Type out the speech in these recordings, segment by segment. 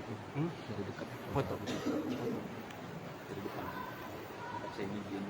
Dari dekat foto. Dari depan. Saya bikin.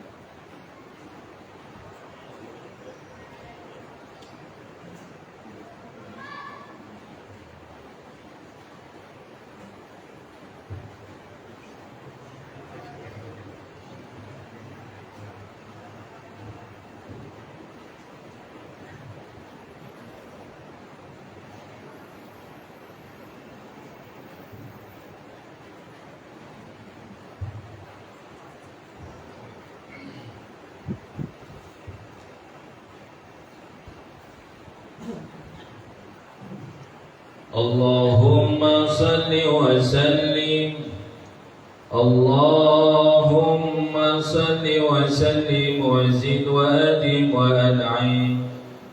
Allahumma salli wa sallim, Allahumma salli wa sallim wa zid wa adim wa an'im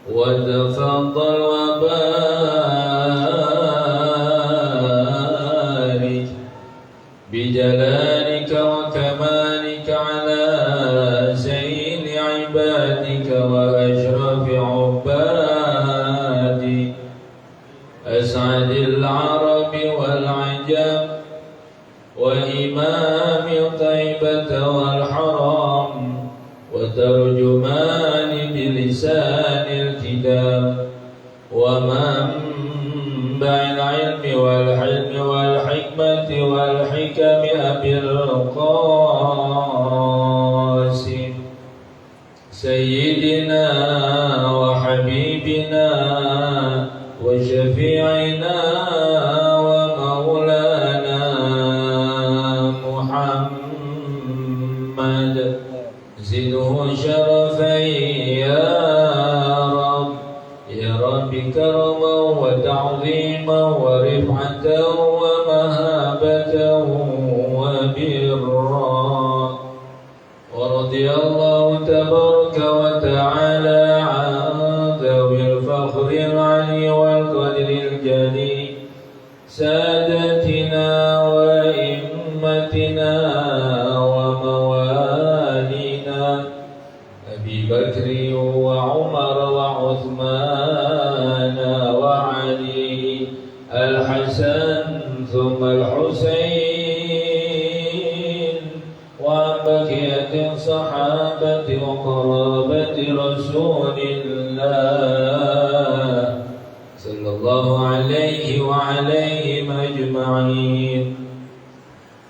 wa tafaddal wa barik bijalalika wa kamalika ala sayyidi ibadika wa ashrafi ubadi أسعد العرب والعجم وإمام طيبة والحرام وترجمان بلسان الكتاب ومنبع العلم والحلم والحكمة والحكم أبي القاسم سيدنا وحبيبنا وشفيعنا ومولانا محمد زده شرفا يا رب كرما وتعظيما ورفعة ومهابة وبرا ورضي الله تبارك وتعالى عن ذوي الفخر العلي والقدر الجليل سادتنا وإمتنا وموالينا أبي بكر وعمر وعثمان وعلي الحسن ثم الحسين وعن بقية الصحابة وقرابة رسول الله صلى الله عليه وعليهم أجمعين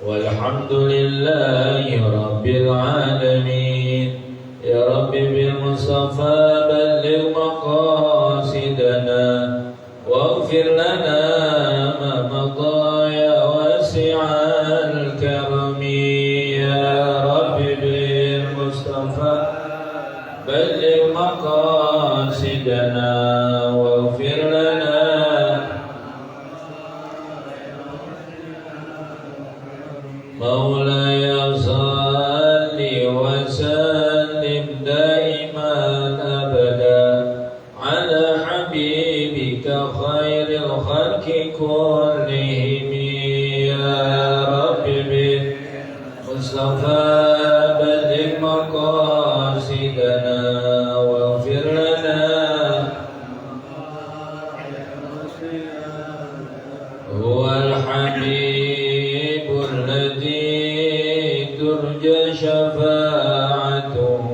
والحمد لله رب العالمين يا رب بالمصطفى بلغ مقاصدنا واغفر لنا ما مضى يا واسع الكرم يا رب بالمصطفى بلغ مقاصدنا واغفر لنا مولاي صل وسلم دائما أبدا على حبيبك خير الخلق كلهم يا رب بالمصطفى بلغ مقاصدنا واغفر لنا هو الحبيب الذي ترجى شفاعته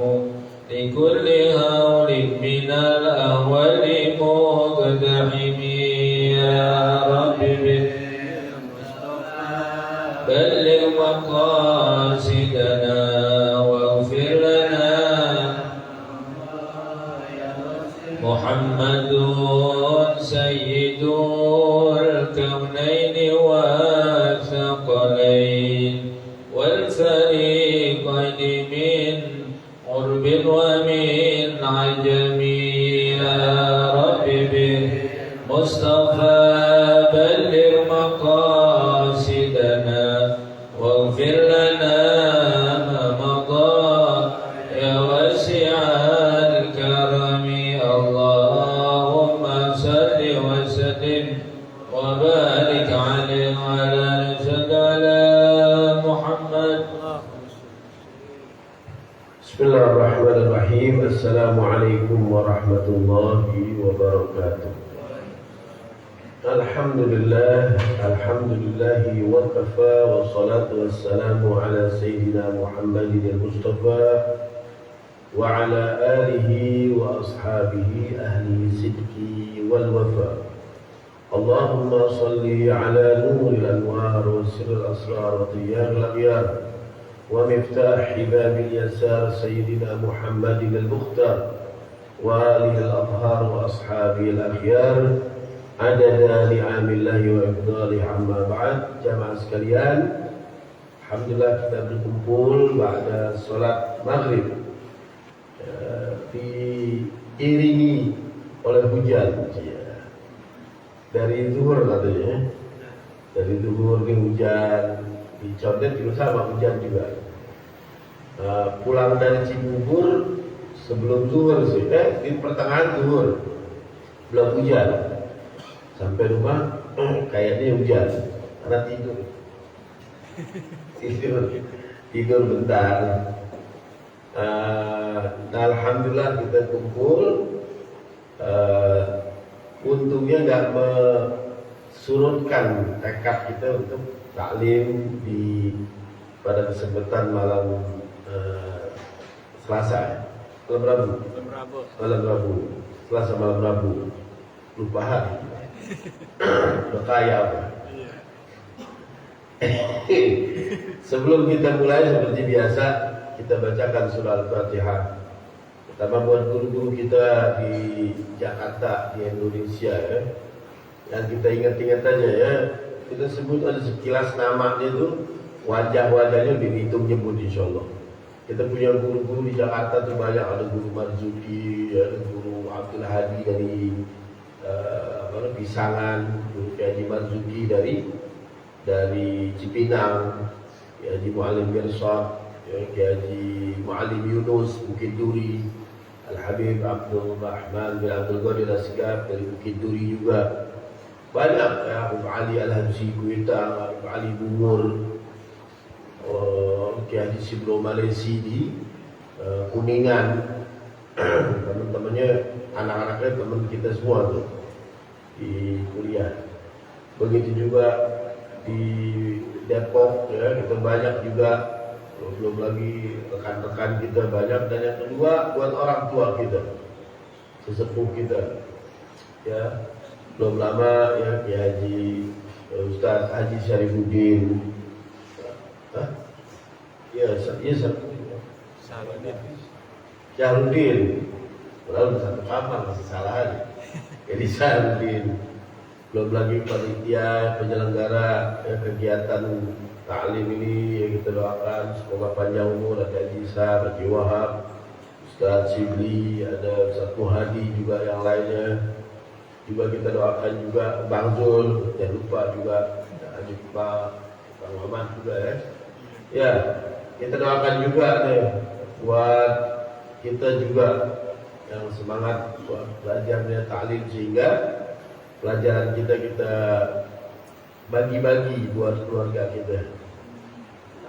لكل هول من الأهوال مقتحم يا رب بلغ مقاصدنا واغفر لنا محمد سيد الكونين والثقلين والفريقين من قرب ومن عجم يا رب بالمصطفى بلغ مقاصدنا واغفر لنا ما مضى يا واسع الكرم اللهم صل وسلم وبارك عليه وعلى سيدنا محمد. Bismillahirrahmanirrahim. Assalamualaikum warahmatullahi wabarakatuh. Alhamdulillah, alhamdulillahi wa kafa wa salatu wassalamu ala sayyidina Muhammadin al-Mustafa wa ala alihi wa ashabihi ahli sidki wal wafa. Allahumma salli ala nuril anwar wa sirril asrar wa diyaril aghyar wa miftah babil yasar sayyidina Muhammadin al-Mukhtar wa alihi al-athhar wa ashabihi al-akhyar. Adada ni'amillahi wa ifdalihi amma ba'd. Jamaah sekalian, alhamdulillah kita berkumpul pada salat maghrib diiringi oleh hujan dari zuhur katanya. Dari zuhur ke hujan, di Condet juga sama hujan juga. Pulang dari Cibubur sebelum zuhur sih, di pertengahan zuhur belum hujan. Sampai rumah kayaknya hujan karena tidur bentar. Alhamdulillah kita kumpul. Untungnya nggak mesurutkan tekad kita untuk taklim pada kesempatan malam Selasa, malam Rabu, Selasa malam Rabu, lupa hari. Berkaya apa? Sebelum kita mulai seperti biasa kita bacakan surah Al-Fatihah. Pertama buat guru-guru kita di Jakarta, di Indonesia ya. Yang kita ingat-ingat aja ya. Kita sebut ada sekilas namanya itu, wajah-wajahnya dihitung nyebut insyaallah. Kita punya guru-guru di Jakarta tuh banyak, ada guru Marzuki, ada guru Abdul Hadi dari Pisangan, Guru Haji Marzuki dari Cipinang, Haji Mu'alim Mirsad, Haji Mu'alim Yunus Bukit Duri, Al-Habib Abdul Rahman bin Abdul Qadir Asgaf dari Bukit Duri juga. Banyak ya, Abu Ali Al-Habsi Kuitang, Abu Ali Bungur, Haji Sibro Malaysi di Kuningan. Teman-temannya, anak-anaknya teman kita semua tuh di kuliah. Begitu juga di Depok ya, kita banyak juga, belum lagi rekan-rekan kita banyak. Dan yang kedua buat orang tua kita, sesepuh kita ya, belum lama ya, Haji Ustaz Haji Syarifuddin Syahrudin, padahal satu kamar masih salah aja. Jadi Syahrudin, belum lagi panitia penyelenggara ya, kegiatan taklim ini yang kita doakan semoga panjang umur. Ada Haji Isa, Haji Wahab, Ustaz Sibli, ada Ustaz Muhadi juga yang lainnya. Juga kita doakan juga Bang Zul, jangan lupa juga Haji Pak, Bang Muhammad juga ya. Ya, kita doakan juga nih buat kita juga yang semangat buat belajarnya taklim, sehingga pelajaran kita bagi-bagi buat keluarga kita.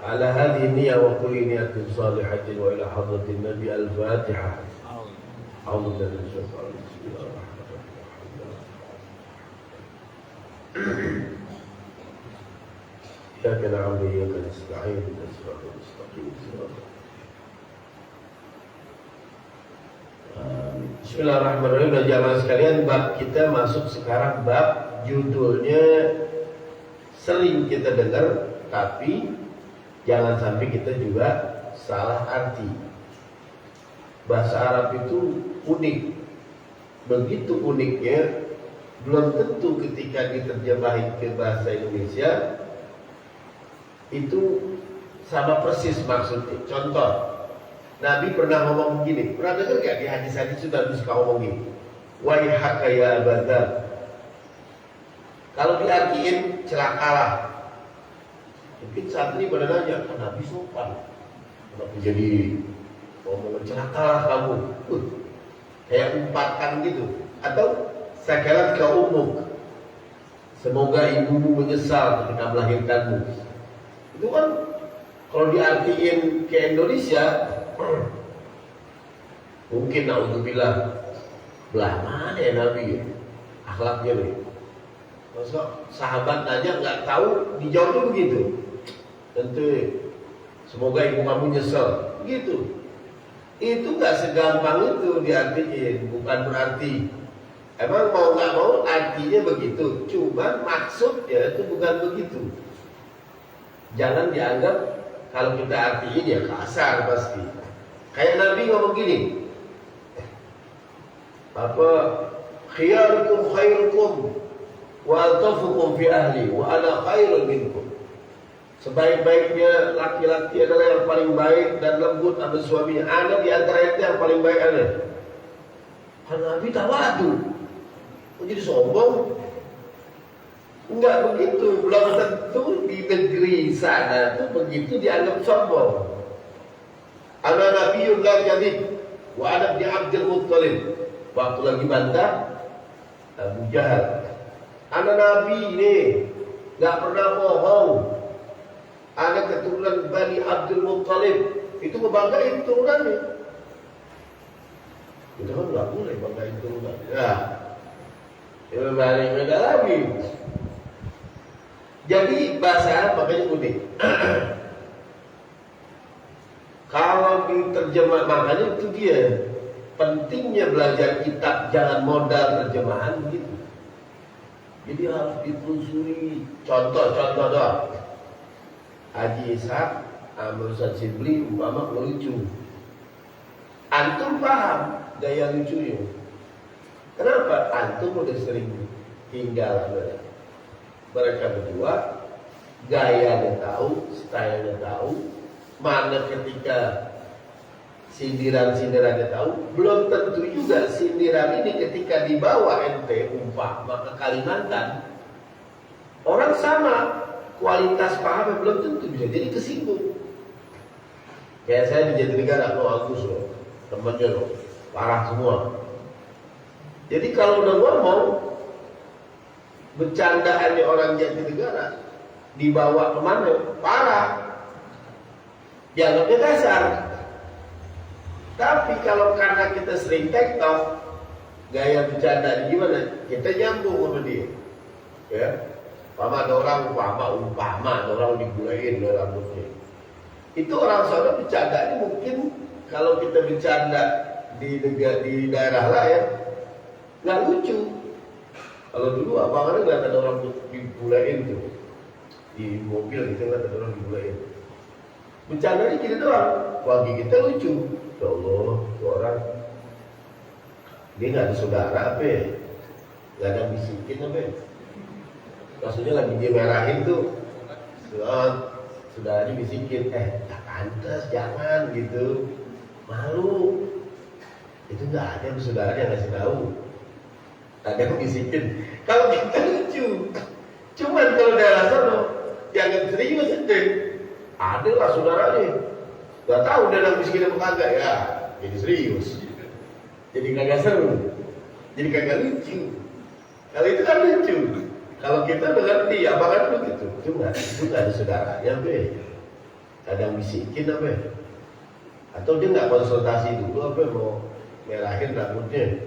Ala hadhihi niyyah wa kulli niyatin shalihatin wa ila hadratin Nabi al-Fatihah. A'udzu billahi minasyaitonir rajim. Bismillahirrahmanirrahim. Iyyaka na'budu wa iyyaka nasta'in. Ihdinas siratal mustaqim. Bismillahirrahmanirrahim. Dan jamaah sekalian, bab kita masuk sekarang, bab judulnya sering kita dengar, tapi jangan sampai kita juga salah arti. Bahasa Arab itu unik, begitu uniknya, belum tentu ketika diterjemahin ke bahasa Indonesia itu sama persis maksudnya. Contoh, Nabi pernah ngomong begini, pernah dengar gak di hadis-hadis sudah suka ngomong gini, waihaka ya abadar. Kalau diartiin celakalah. Mungkin saat ini pada nanya, kan Nabi sopan, kenapa jadi ngomong celakalah kamu? Kayak umpatkan gitu. Atau sakalat ka umuk, semoga ibumu menyesal ketika melahirkanmu. Itu kan kalau diartiin ke Indonesia, mungkin naudzubillah, belah mana ya Nabi ya? Akhlaknya nih. Masa sahabat nanya nggak tahu, dijawabnya begitu. Tentu, semoga ibu kamu nyesel. Gitu. Itu nggak segampang itu diartiin. Bukan berarti emang mau nggak mau artinya begitu. Cuman maksudnya itu bukan begitu. Jangan dianggap kalau kita artiin ya kasar pasti. Kayak Nabi ngomong gini, apa, khiyarukum khairukum wa altafukum fi ahli wa ana khairun minkum. Sebaik-baiknya laki-laki adalah yang paling baik dan lembut sama suaminya. Ana di antara itu yang paling baik ana. Kan Nabi tawadu. Jadi sombong? Enggak begitu. Belum tentu di negeri sana itu begitu dianggap sombong. Ana nabiyyun la kadhib wa ana bi Abdul Muttalib. Waktu lagi bantah Abu Jahal, ana nabi ini enggak pernah bohong. Ada keturunan Bani Abdul Muttalib. Itu ngebanggain turunannya. Itu kan nggak boleh banggain turunannya. Ya, itu beda lagi. Jadi bahasa Arab makanya unik. Kalau diterjemah, makanya itu dia pentingnya belajar kitab, jangan modal terjemahan begitu. Jadi harus ditelusuri. Contoh doang. Haji Ishaq, Ustaz Sibli umpama lucu. Antum paham gaya lucunya. Kenapa? Antum udah sering tinggal sama mereka berdua, gayanya tahu, stylenya tahu, mana ketika sindiran-sindirannya tahu. Belum tentu juga sindiran ini ketika dibawa ente umpama ke Kalimantan, orang sama kualitas pahamnya belum tentu bisa jadi kesinggung. Kayak saya di Jatinegara, Agus loh, temennya loh, parah semua. Jadi kalau udah ngomong, bercandaannya orang Jatinegara dibawa kemana? Parah, dianggapnya kasar. Tapi kalau karena kita sering TikTok, gaya bercanda gimana? Kita nyambung sama dia, ya. Umpama ada orang umpama ada orang digulain rambutnya. Itu orang sana bercandanya mungkin kalau kita bercanda di daerah lain nggak lucu. Kalau dulu abangannya nggak ada orang digulain tuh di mobil gitu, nggak ada orang digulain. Bercandanya gitu doang. Bagi kita lucu. Ya Allah, itu orang dia nggak ada saudara apa? Nggak ada bisikin apa? Maksudnya lagi dia merahin tuh, sudah dibisikin, tak pantas, jangan gitu, malu. Itu nggak ada saudara yang ngasih tahu, ada yang bisikin. Kalau kita lucu, cuman kalau daerah sana jangan serius ente, ada lah saudaranya, nggak tahu dia yang bisikin apa kagak ya, jadi serius, jadi kagak seru, jadi kagak lucu. Kalau itu kan lucu. Kalau kita udah ngerti, apa kan begitu? Itu nggak ada saudaranya, be. Ada yang bisikin apa? Atau dia nggak konsultasi dulu apa mau merahin rambutnya?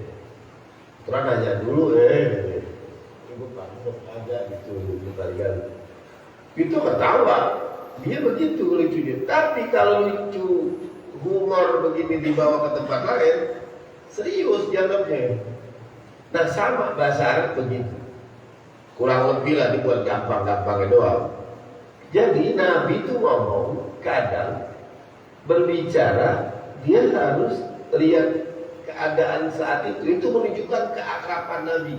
Terus nanya dulu, ibu pantau aja gitu kalian. Itu ketawa, dia begitu lucunya. Tapi kalau lucu humor begini dibawa ke tempat lain, serius dianggapnya. Nah sama bahasa Arab begitu. Kurang lebih lah dibuat gampang-gampangnya doang. Jadi Nabi itu ngomong, kadang berbicara dia harus lihat keadaan saat itu menunjukkan keakraban Nabi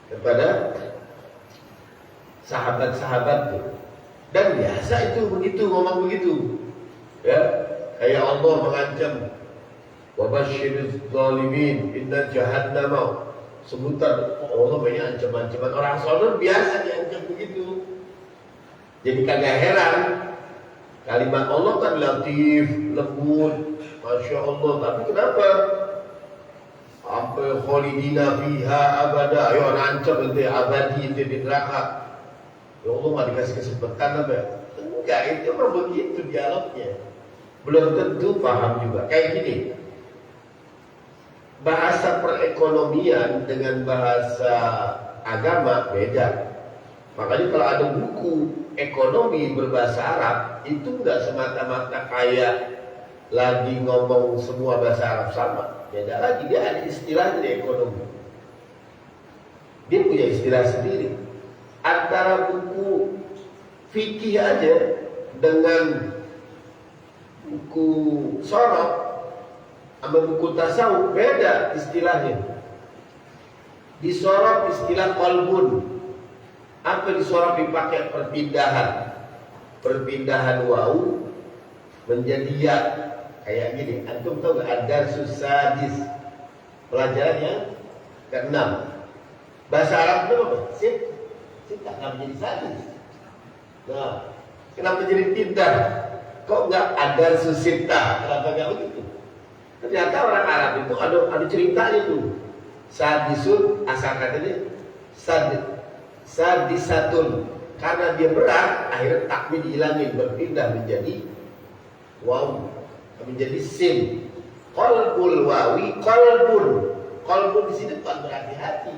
kepada sahabat-sahabat itu. Dan biasa itu begitu, ngomong begitu. Ya, kayak Allah mengancam, wa basyiriz zalimin inna jahannama. Sebutan Allah banyak ancaman-ancaman. Orang sono biasa diancam begitu. Jadi kagak heran. Kalimat Allah kan latif, lembut, Masya Allah. Tapi kenapa? Apa khalidina fiha abada. Ayo ancam nanti abadi itu di neraka. Ya Allah nggak dikasih kesempatan apa? Enggak, itu memang begitu dialognya. Belum tentu paham juga. Kayak gini. Bahasa perekonomian dengan bahasa agama beda. Makanya kalau ada buku ekonomi berbahasa Arab itu nggak semata-mata kayak lagi ngomong semua bahasa Arab sama. Beda lagi, dia ada istilah di ekonomi. Dia punya istilah sendiri. Antara buku fikih aja dengan buku sorok sama buku tasawuf beda istilahnya. Di sorok istilah qalbun. Apa di sorok dipakai perpindahan. Perpindahan wau menjadi ya. Kayak gini, antum tahu gak ada susadis pelajarannya ke-6. Bahasa Arab itu apa? Sit tak menjadi sadis. Nah, kenapa jadi pindah? Kok nggak ada susita? Kenapa nggak begitu? Ternyata orang Arab itu ada ceritanya tuh. Sadisun asal katanya sadisatun. Karena dia berat, akhirnya takwi dihilangin, berpindah menjadi waw, menjadi sin. Qalbul wawi qalbun. Qalbun di sini bukan berarti hati.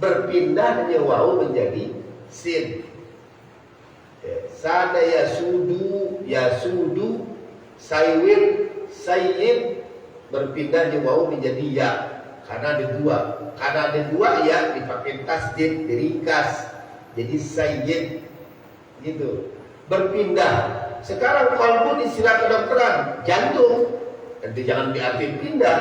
Berpindahnya waw menjadi sin. Sada yasudu sayyid berpindahnya waw menjadi ya. Karena ada dua ya dipakai tasdid, diringkas jadi sayyid gitu. Berpindah. Sekarang qalbun istilah kedokteran jantung. Nanti jangan diartikan pindah.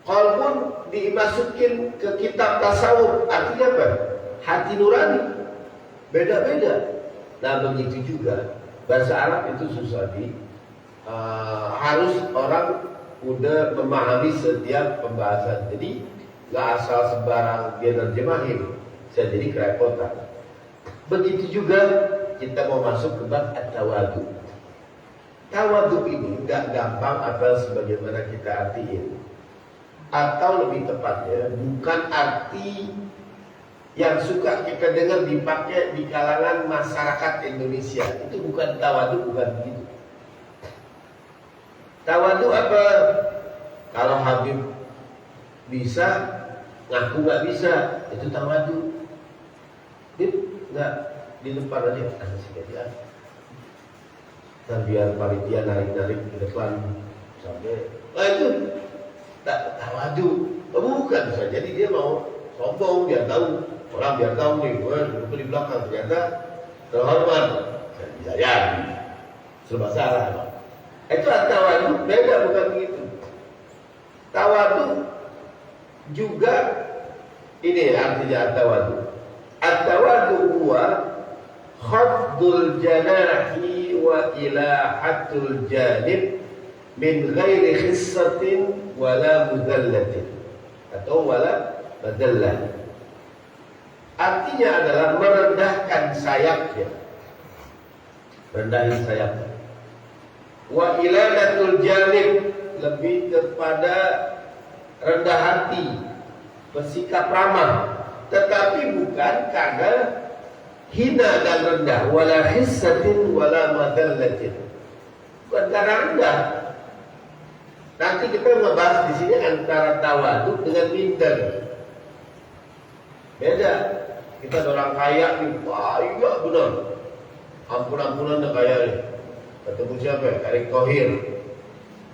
Qalbun dimasukin ke kitab tasawuf artinya apa? Hati nurani. Beda-beda. Nah begitu juga bahasa Arab itu susah harus orang udah memahami setiap pembahasan. Jadi nggak asal sembarang dia terjemahin, saya jadi kerepotan. Begitu juga kita mau masuk ke bab at-tawadu. Tawadu ini nggak gampang apa sebagaimana kita artiin. Atau lebih tepatnya bukan arti yang suka kita dengar dipakai di kalangan masyarakat Indonesia. Itu bukan tawadu, bukan begitu. Tawadu apa? Kalau Habib bisa, ngaku nggak bisa, itu tawadu. Habib nggak di depan aja, kasih kerja. Dan biar panitia narik-narik ke depan sampai, itu tak tawadu. Bukan bisa. Jadi dia mau sombong, biar tahu. Orang biar tahu nih, gue duduk di belakang ternyata terhormat. Bisa jadi. Serba salah. Itu tawadu beda, bukan begitu. Tawadu juga ini artinya tawadu. At-tawadu huwa khafdul janahi wa ilahatul janib min ghairi khissatin wala mudallatin atau wala madallah. Artinya adalah merendahkan sayapnya. Rendahin sayapnya. Wa iladatul janib, lebih kepada rendah hati, bersikap ramah, tetapi bukan karena hina dan rendah, wala hissatin wala madallatin, bukan karena rendah. Nanti kita ngebahas di sini antara tawadu dengan minder. Beda. Kita ada orang kaya nih, wah iya benar, ampun-ampunan dah kaya nih. Ketemu siapa ya? Erick Thohir,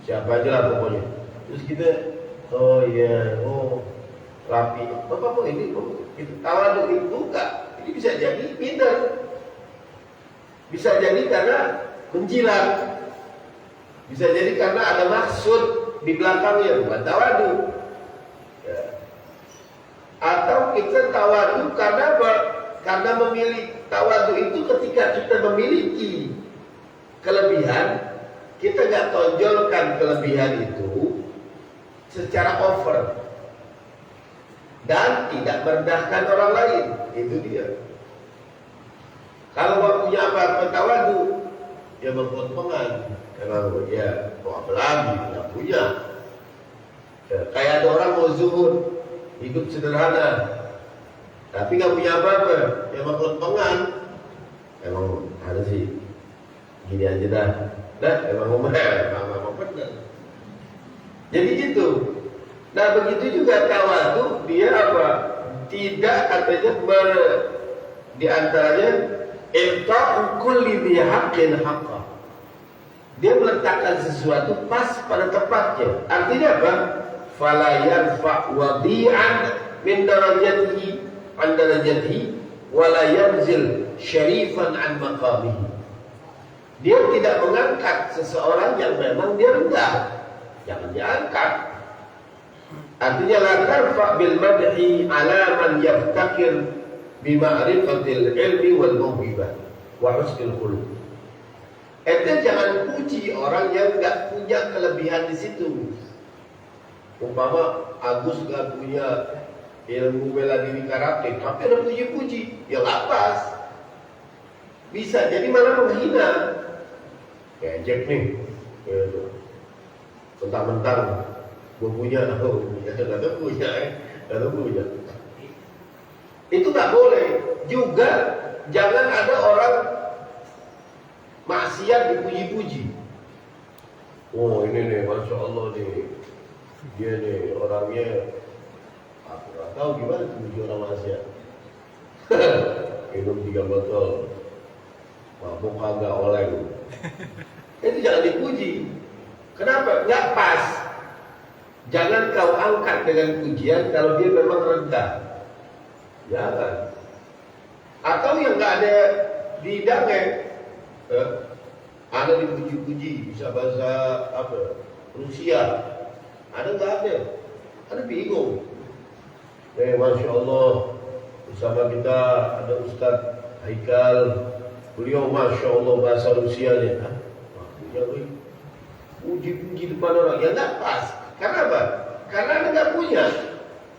siapa aja lah pokoknya. Terus kita, oh iya, oh rapi. Bapak mau ini, itu tawadu itu enggak. Ini bisa jadi minder, bisa jadi karena menjilat, bisa jadi karena ada maksud di belakangnya, bukan tawadu. Ya. Atau kita tawadu karena apa? Karena memilih tawadu itu ketika kita memiliki kelebihan, kita nggak tonjolkan kelebihan itu secara over dan tidak merendahkan orang lain. Itu dia. Kalau mau punya apa-apa tawadu, ya mempotongan. Emang ya mau apa lagi? Nggak punya. Ya, kayak ada orang mau zuhud, hidup sederhana, tapi nggak punya apa-apa, ya mempotongan. Emang ada sih. Gini aja dah, emang benar. Jadi gitu. Nah begitu juga tawadu, dia apa? Tidak artinya di antaranya ilta'u kulli bi haqqin haqqa. Dia meletakkan sesuatu pas pada tempatnya. Artinya apa? Fala yarfa' wadi'an min darajatihi an darajatihi wa la yanzil syarifan an maqamihi. Dia tidak mengangkat seseorang yang memang dia rendah. Jangan diangkat. Artinya la tarfa' bil madhi ala man yaftakir bi ma'rifatil ilmi wal mauhibah wa husnil khuluq. Ente jangan puji orang yang nggak punya kelebihan di situ. Umpama Agus nggak punya ilmu bela diri karate, tapi ada puji-puji, ya nggak pas. Bisa jadi malah menghina. Kayak Jack nih, mentang-mentang gue punya, nggak punya. Itu nggak boleh. Juga jangan ada orang maksiat dipuji-puji. Oh ini nih, masya Allah nih, dia nih orangnya, aku nggak tahu gimana dipuji orang maksiat. Minum 3 botol, mabuk kagak oleng. Itu jangan dipuji. Kenapa? Nggak pas. Jangan kau angkat dengan pujian kalau dia memang rendah. Jangan. Atau yang nggak ada di dangeng. Ada dipuji-puji, bisa bahasa apa? Rusia. Ada nggak ada? Ada bingung. Masya Allah, bersama kita ada Ustadz Haikal. Beliau Masya Allah bahasa Rusianya. Puji-puji depan orang, ya nggak pas. Karena apa? Karena Anda nggak punya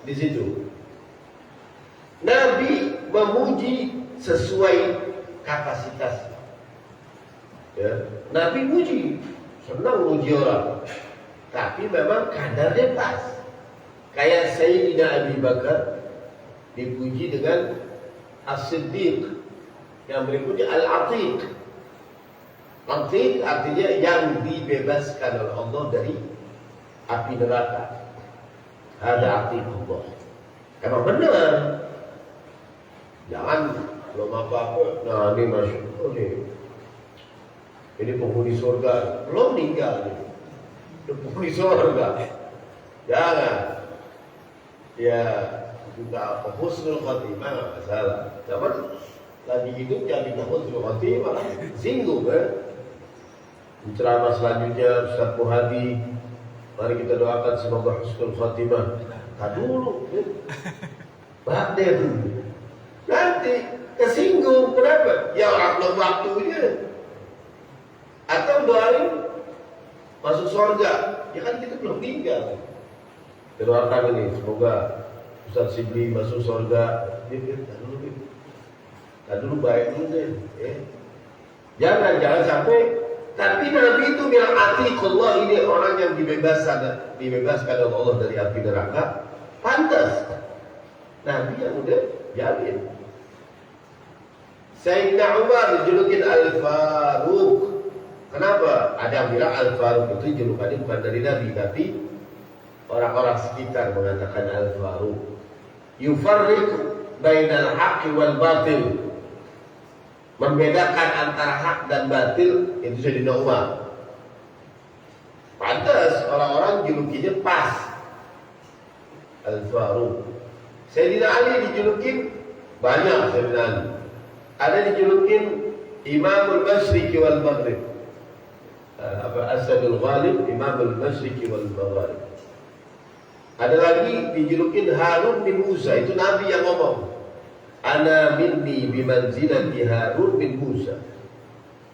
di situ. Nabi memuji sesuai kapasitasnya. Ya, Nabi puji, senang puji orang, tapi memang kadarnya pas. Kayak Sayyidina Abi Bakar dipuji dengan As-Siddiq, yang berikutnya Al-Atiq. Atiq artinya yang dibebaskan oleh Allah dari api neraka. Ada Atiq Allah. Emang benar. Jangan belum apa-apa. Nah ini Masya Allah nih. Ini penghuni surga, belum meninggal nih. Penghuni surga. Jangan. Ya, juga husnul khatimah enggak masalah. Tapi lagi hidup jadi husnul khatimah, singgung ceramah selanjutnya Ustaz Muhadi. Mari kita doakan semoga husnul khatimah. Tak dulu. Bakde dulu. Nanti kesinggung, kenapa? Ya orang belum waktunya. Atau doain masuk surga, ya kan kita belum tinggal. Kita doakan ini, semoga Ustaz Sibli masuk surga. Dulu baik dulu deh. Jangan sampai. Tapi Nabi itu bilang atiqullah, ini orang yang dibebaskan oleh Allah dari api neraka. Pantas. Nabi yang udah jamin. Sayyidina Umar dijulukin Al-Faruq. Kenapa? Ada yang bilang Al-Faruq itu julukannya bukan dari Nabi, tapi orang-orang sekitar mengatakan Al-Faruq. Yufarriq bainal haqqi wal batil. Membedakan antara hak dan batil, itu Sayyidina Umar. Pantas orang-orang julukinya pas. Al-Faruq. Sayyidina Ali dijulukin banyak Sayyidina Ali. Ada dijulukin Imamul Masyriqi wal Maghrib. Asadul Ghalib, Imamul Masyriqi wal Maghrib. Ada lagi dijulukin Harun bin Musa, itu Nabi yang ngomong. Ana minni bimanzilati Harun bin Musa.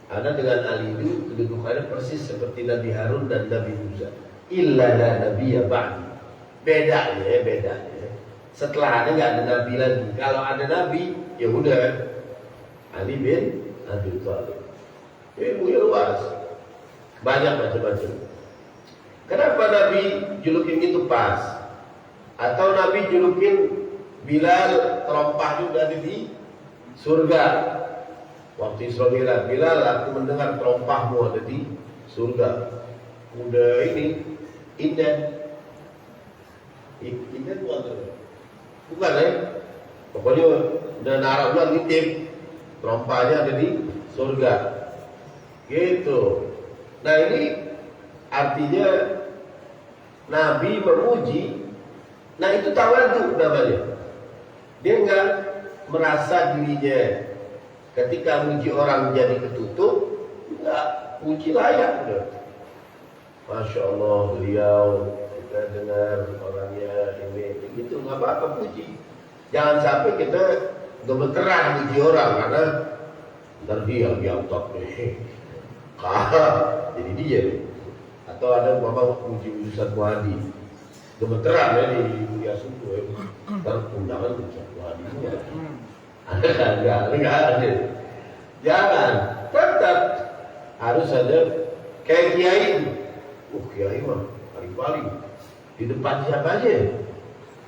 Ana dengan Ali itu kedudukannya persis seperti Nabi Harun dan Nabi Musa. Illa la nabiyya ba'di. Bedanya. Setelah ada nggak ada Nabi lagi. Kalau ada Nabi, ya udah Ali bin Abi Thalib. Ilmunya luas, banyak macam-macam. Kenapa Nabi julukin itu pas? Atau Nabi julukin Bilal, terompah juga ada di surga. Waktu Isra Mi'raj, Bilal, aku mendengar terompahmu ada di surga. Udah ini indah. Ini bukan pokoknya udah naruh udah nitip rompanya ada di surga gitu. Nah ini artinya Nabi memuji. Nah itu tawadhu namanya. Dia enggak merasa dirinya ketika muji orang jadi ketutup, enggak, muji layak udah. Masya Allah beliau, kita dengar orangnya ini gitu, nggak apa-apa puji. Jangan sampai kita gemeteran muji orang karena ntar dia otak nih, jadi dia nih. Atau ada mama muji Ustaz Muhadi, gemeteran ya di Mulia Suku ya. Ntar undangan Ustaz Muhadi enggak ada. Jangan, tetap harus ada kayak kiai. Kiai mah paling-paling di depan siapa aja.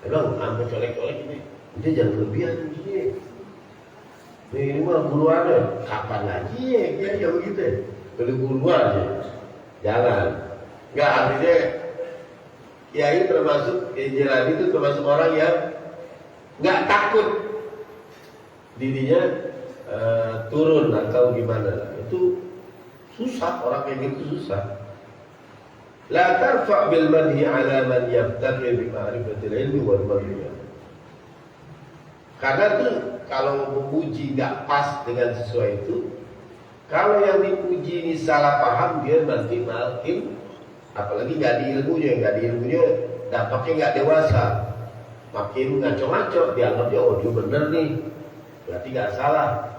Emang sampai colek-colek ini, dia jangan kelebihan begini. Ini mah guru ada, kapan lagi ya kiai yang begitu? Beli guru aja, jangan. Enggak, artinya kiai termasuk Jelani itu termasuk orang yang nggak takut dirinya turun atau gimana. Itu susah, orang kayak gitu susah. La tarfa' bil madhi 'ala man yabtaghi bi ma'rifatil ilmi wal madhi. Karena tuh kalau memuji nggak pas dengan sesuai itu, kalau yang dipuji ini salah paham, dia nanti makin, apalagi nggak di ilmunya dampaknya nggak dewasa, makin ngaco-ngaco, dianggapnya oh dia bener nih, berarti nggak salah.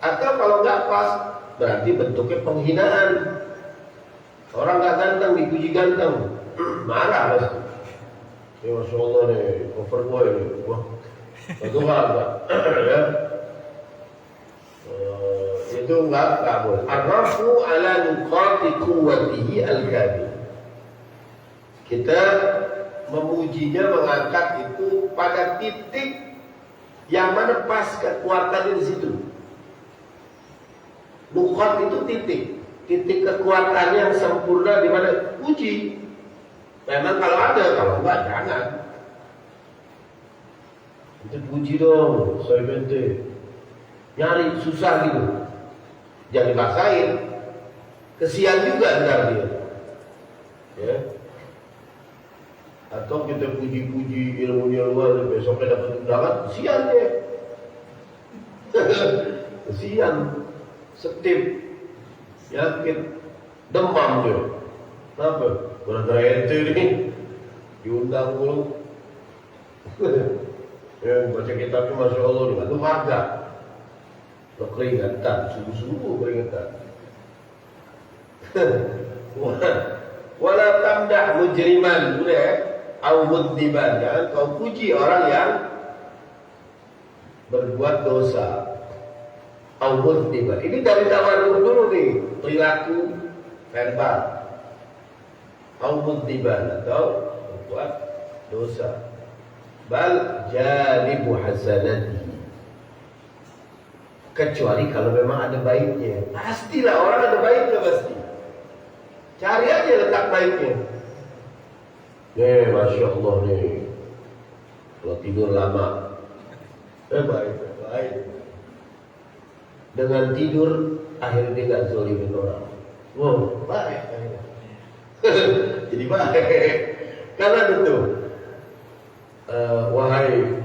Atau kalau nggak pas, berarti bentuknya penghinaan. Orang nggak ganteng dipuji ganteng, marah pasti. Ya Masya Allah nih, cover boy nih, wah, itu nggak, ya. Itu nggak boleh. Arrafu ala nuqati quwwatihi al-kabi. Kita memujinya, mengangkat itu pada titik yang mana pas kekuatan di situ. Nuqat itu titik kekuatan yang sempurna di mana puji. Memang kalau ada, kalau enggak jangan. Itu puji dong, saya bente. Nyari susah gitu, jangan dipaksain. Kesian juga ntar dia. Ya. Atau kita puji-puji ilmunya luar, besoknya dapat undangan, kesian dia. Kesian, setip. Yakin demam dia. Kenapa? Gara-gara ente ini diundang mulu. Ya, baca kitabnya Masya Allah dibantu warga. Keringatan, sungguh-sungguh keringatan. Wala tamdah mujriman, sudah ya? Au mudniban, jangan kau puji orang yang berbuat dosa. Au mudniban. Ini dari tawadhu dulu nih. Perilaku verbal, au mudhiban atau berbuat dosa. Bal jalibu hasanatihi, kecuali kalau memang ada baiknya. Pastilah orang ada baiknya pasti. Cari aja letak baiknya. Masya Allah nih, kalau tidur lama, baik. Dengan tidur akhirnya dia nggak zolimin orang. Wow, baik. Jadi baik. Karena itu, wahai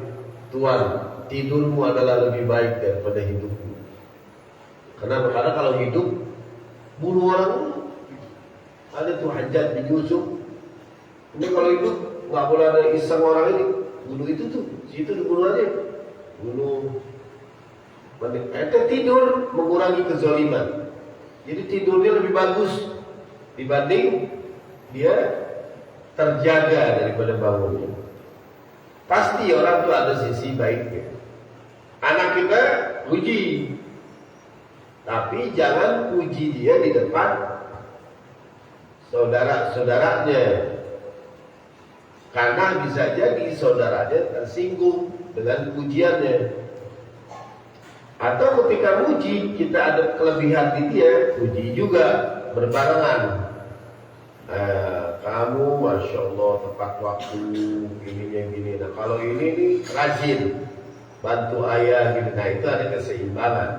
Tuhan, tidurmu adalah lebih baik daripada hidupmu. Karena kalau hidup, bunuh orang. Ada tuh Hajjaj bin Yusuf. Ini kalau hidup nggak boleh ada iseng orang ini, bunuh itu tuh, situ dibunuh aja, bunuh. Kita tidur mengurangi kezaliman. Jadi tidurnya lebih bagus dibanding dia terjaga daripada bangunnya. Pasti orang tuh ada sisi baiknya. Anak kita puji, tapi jangan puji dia di depan saudara-saudaranya, karena bisa jadi saudaranya tersinggung dengan pujiannya. Atau ketika muji kita ada kelebihan di dia, puji juga berbarengan. kamu Masya Allah tepat waktu, ininya gini. Nah kalau ini nih rajin, bantu ayah gitu. Nah itu ada keseimbangan.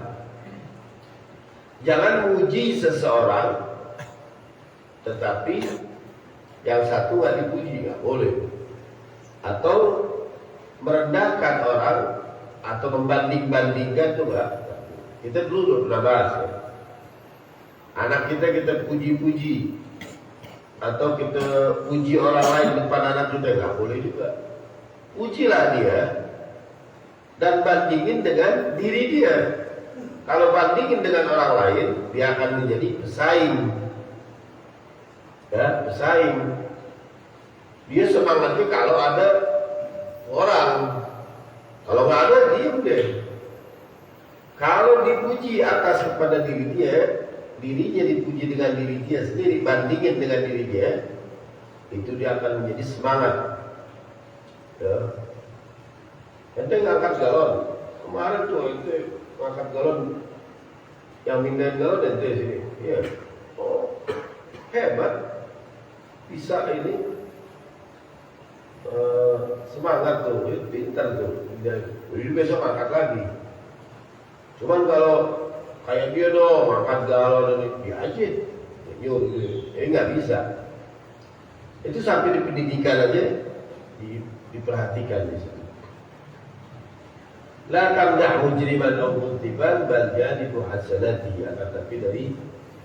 Jangan muji seseorang, tetapi yang satu nggak dipuji, nggak boleh. Atau merendahkan orang atau membanding-bandingkan tuh nggak. Kita dulu pernah bahas ya. Anak kita puji-puji atau kita puji orang lain depan anak kita, nggak boleh juga. Pujilah dia dan bandingin dengan diri dia. Kalau bandingin dengan orang lain, dia akan menjadi pesaing. Ya, pesaing. Dia semangatnya kalau ada orang, kalau nggak ada diam deh. Kalau dipuji atas kepada diri dia, dirinya dipuji dengan diri dia sendiri, bandingin dengan diri dia, itu dia akan menjadi semangat. Ya. Ente ngangkat galon kemarin tuh, ente ngangkat galon yang mindahin galon ente sini, ya. Oh hebat, bisa ini, semangat tuh, pintar tuh. Jadi besok angkat lagi. Cuman kalau kayak dia dong, angkat galon ini, dia aja nyuruh gitu. Nggak bisa. Itu sampai di pendidikan aja diperhatikan di situ. La tamdah mujriman aw mutiban bal janibu hasanati, akan tapi dari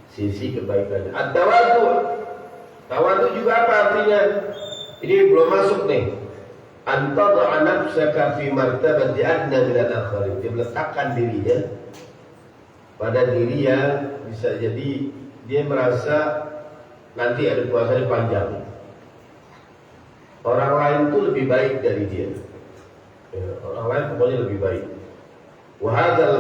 sisi kebaikannya. At-tawadu. Tawadu juga apa artinya? Ini belum masuk nih. Antadha nafsaka fi martabati adna min al-akharin. Dia meletakkan dirinya pada diri yang bisa jadi dia merasa nanti ada puasanya panjang. Orang lain itu lebih baik dari dia. Ya, orang lain pokoknya lebih baik. Wa hadzal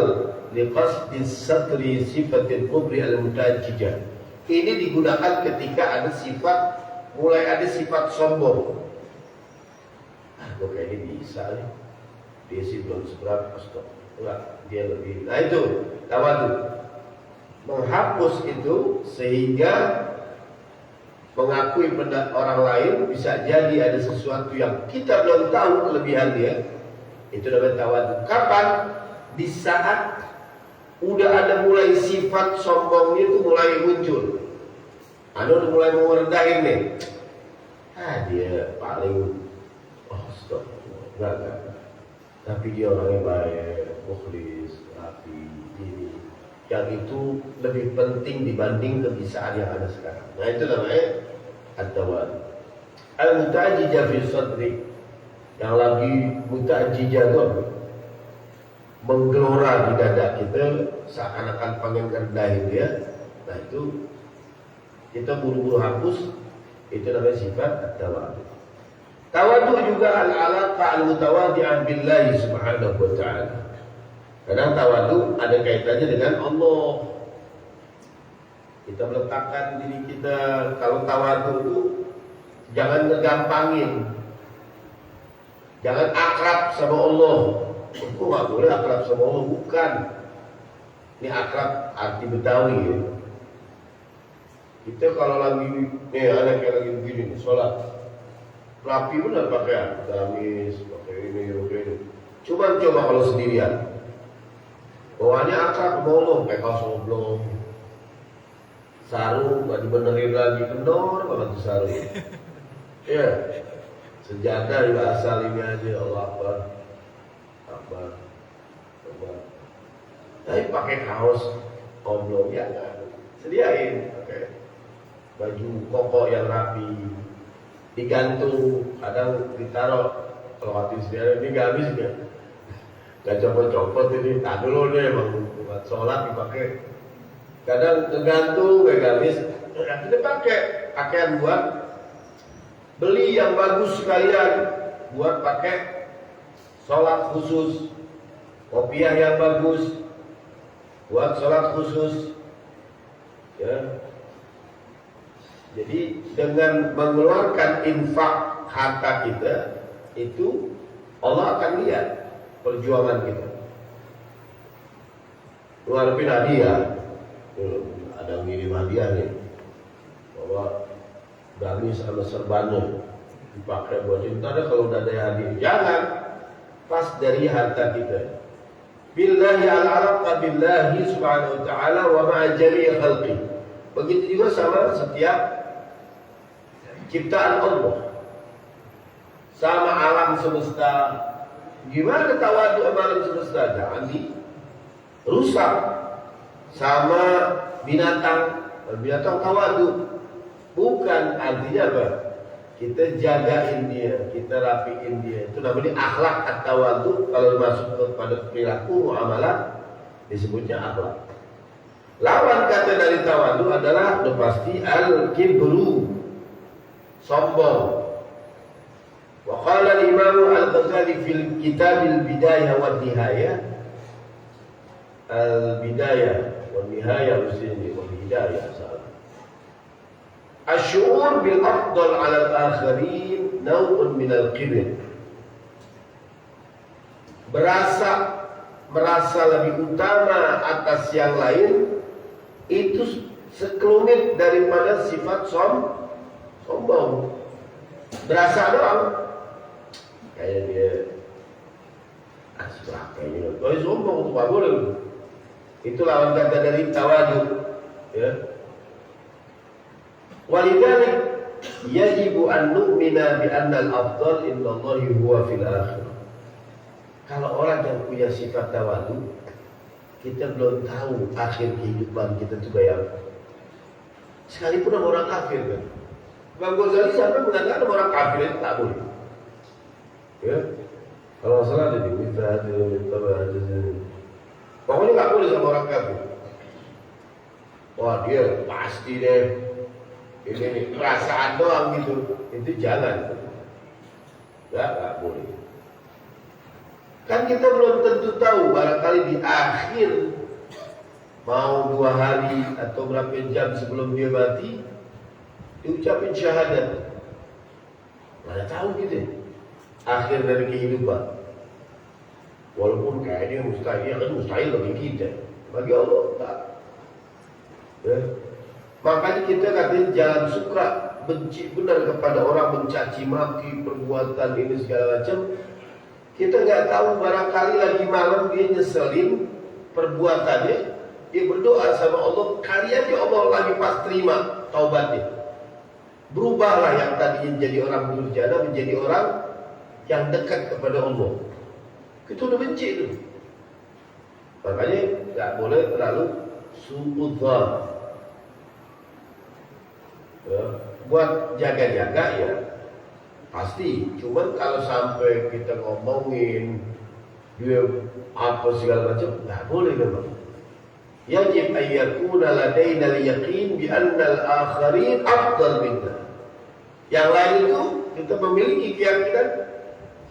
liqasdi satri sifatil kubri al-mutajjijah. Ini digunakan ketika ada sifat, mulai ada sifat sombong. Gue kayaknya bisa nih. Dia sih belum seberapa, enggak, dia lebih. Nah itu tawadu, menghapus itu sehingga mengakui orang lain bisa jadi ada sesuatu yang kita belum tahu kelebihan dia. Itu namanya tawadu. Kapan? Di saat udah ada mulai sifat sombongnya itu mulai muncul. Udah mulai merendahin nih. Dia paling stop. Enggak. Tapi dia orangnya baik, mukhlis, rapi, ini. Yang itu lebih penting dibanding kebisaan yang ada sekarang. Nah itu namanya at-tawadu. Al-muta'ajjijah fi sadri, yang lagi muta'ajjijah itu menggelora di dada kita, seakan-akan pengen rendahin dia. Nah itu kita buru-buru hapus. Itu namanya sifat at-tawadu. Tawadu juga al-alaqa al-mutawadi'ah billahi subhanahu wa ta'ala. Karena tawadu ada kaitannya dengan Allah. Kita meletakkan diri kita. Kalau tawadu itu jangan ngegampangin, jangan akrab sama Allah. Itu nggak boleh akrab sama Allah, bukan. Ini akrab arti Betawi ya. Kita kalau lagi anak yang lagi begini sholat, rapi benar pakaian, gamis, pakai ini. Coba kalau sendirian, bawaannya akrab sama Allah, kayak kaos oblong, sarung nggak dibenerin lagi, kendor banget tuh sarung. Ya, sejadah juga asal ini aja, Allah Akbar. Tapi pakai kaos oblong ya kan, sediain pakai baju koko yang rapi, digantung, kadang ditaruh. Kalau hati sediain ini nggak habis nggak copot-copot ini, tak dulu deh emang buat sholat dipakai. Kadang tergantung kayak gamis, kita pakai pakaian buat beli yang bagus sekalian, buat pakai sholat khusus, kopiah yang bagus, buat sholat khusus, ya. Jadi dengan mengeluarkan infak harta kita itu Allah akan lihat perjuangan kita. Ngarepin hadiah, ada ngirim hadiah nih, bahwa gamis sama serbannya dipakai buat itu. Ada kalau udah ada yang hadir, jangan pas dari harta kita. Billahi al-arqa billahi subhanahu wa ta'ala wa ma'a jami'i khalqi. Begitu juga sama setiap ciptaan Allah, sama alam semesta. Gimana tawadu sama alam semesta? Jangan dirusak. Sama binatang, binatang tawadu. Bukan, artinya apa? Kita jagain dia, kita rapiin dia. Itu namanya akhlak at-tawadu. Kalau masuk kepada perilaku muamalah disebutnya akhlak. Lawan kata dari tawadu adalah udah pasti al-kibru, sombong. Wa qala al-Imam Al-Ghazali fil kitab al-Bidayah wa Nihayah. Al-Bidayah wa Nihayah usini wa Hidayah salah. Asy'ur bil afdal 'ala al-akharin naw'un min al-kibr. Merasa lebih utama atas yang lain itu sekelumit daripada sifat sombong. Berasa doang. Kayak dia asbak kayaknya. Oh, sombong itu enggak boleh. Itu lawan kata dari tawadu, ya. Walidalik yajibu an nu'mina bi anna al-afdal indallahi huwa fil akhirah. Kalau orang yang punya sifat tawadu, kita belum tahu akhir kehidupan kita itu kayak apa. Sekalipun orang kafir kan. Imam Ghazali sampai mengatakan orang kafir itu tak boleh. Ya. Kalau salah jadi kita pokoknya nggak boleh sama orang kafir. Wah dia pasti deh. Ini perasaan doang gitu. Itu jangan. Nggak boleh. Kan kita belum tentu tahu, barangkali di akhir mau 2 hari atau berapa jam sebelum dia mati diucapin syahadat. Mana tahu gitu akhir dari kehidupan. Walaupun kayaknya mustahil, kan mustahil bagi kita, bagi Allah tak. Ya. Makanya kita katanya jangan suka benci benar kepada orang, mencaci maki perbuatan ini segala macam. Kita nggak tahu, barangkali lagi malam dia nyeselin perbuatannya, dia berdoa sama Allah, kali aja Allah lagi pas terima taubatnya. Berubahlah yang tadinya jadi orang durjana menjadi orang yang dekat kepada Allah. Kita udah benci itu. Makanya nggak boleh terlalu suudzon. Ya, buat jaga-jaga ya. Pasti, cuman kalau sampai kita ngomongin dia apa segala macam, nggak boleh memang. Yajib ayyakuna ladaina al-yaqin bi anna al-akharin afdal minna. Yang lain itu kita memiliki keyakinan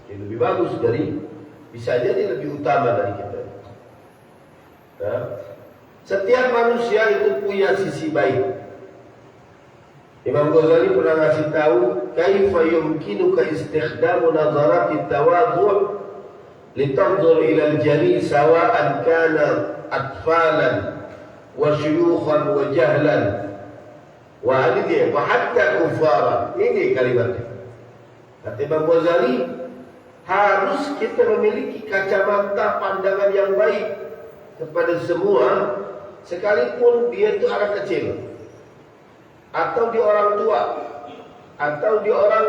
yang lebih bagus dari, bisa jadi lebih utama dari kita. Nah, setiap manusia itu punya sisi baik. Imam Ghazali pernah ngasih tahu, kaifa yumkinuka istikhdamu nadharati tawadhu' litanzur ila al-jali sawa'an kana atfalan wa syuyukhan wa jahlan wa hadith wa hatta kufara. Ini kalimatnya. Kata Imam Ghazali, harus kita memiliki kacamata pandangan yang baik kepada semua, sekalipun dia itu anak kecil, atau dia orang tua, atau dia orang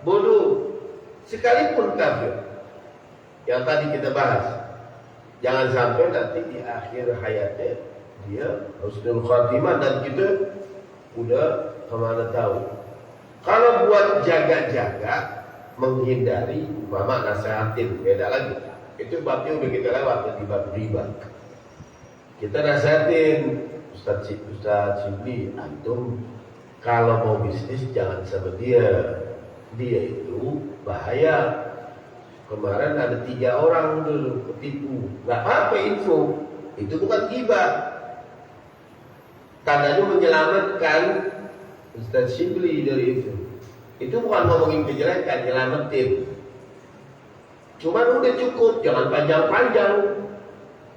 bodoh, sekalipun kafir. Yang tadi kita bahas, jangan sampai nanti di akhir hayatnya dia husnul khatimah dan kita udah kemana tahu. Kalau buat jaga-jaga, menghindari, mama nasihatin, beda lagi. Itu babnya udah kita lewat, di bab riba. Kita nasihatin, Ustaz Cibli, antum kalau mau bisnis jangan sama dia. Dia itu bahaya. Kemarin ada 3 orang dulu ketipu. Gak apa-apa info. Itu bukan ghibah. Tandanya menyelamatkan Ustaz Cibli dari itu. Itu bukan ngomongin kejelekan, nyelamatin. Cuman udah cukup, jangan panjang-panjang.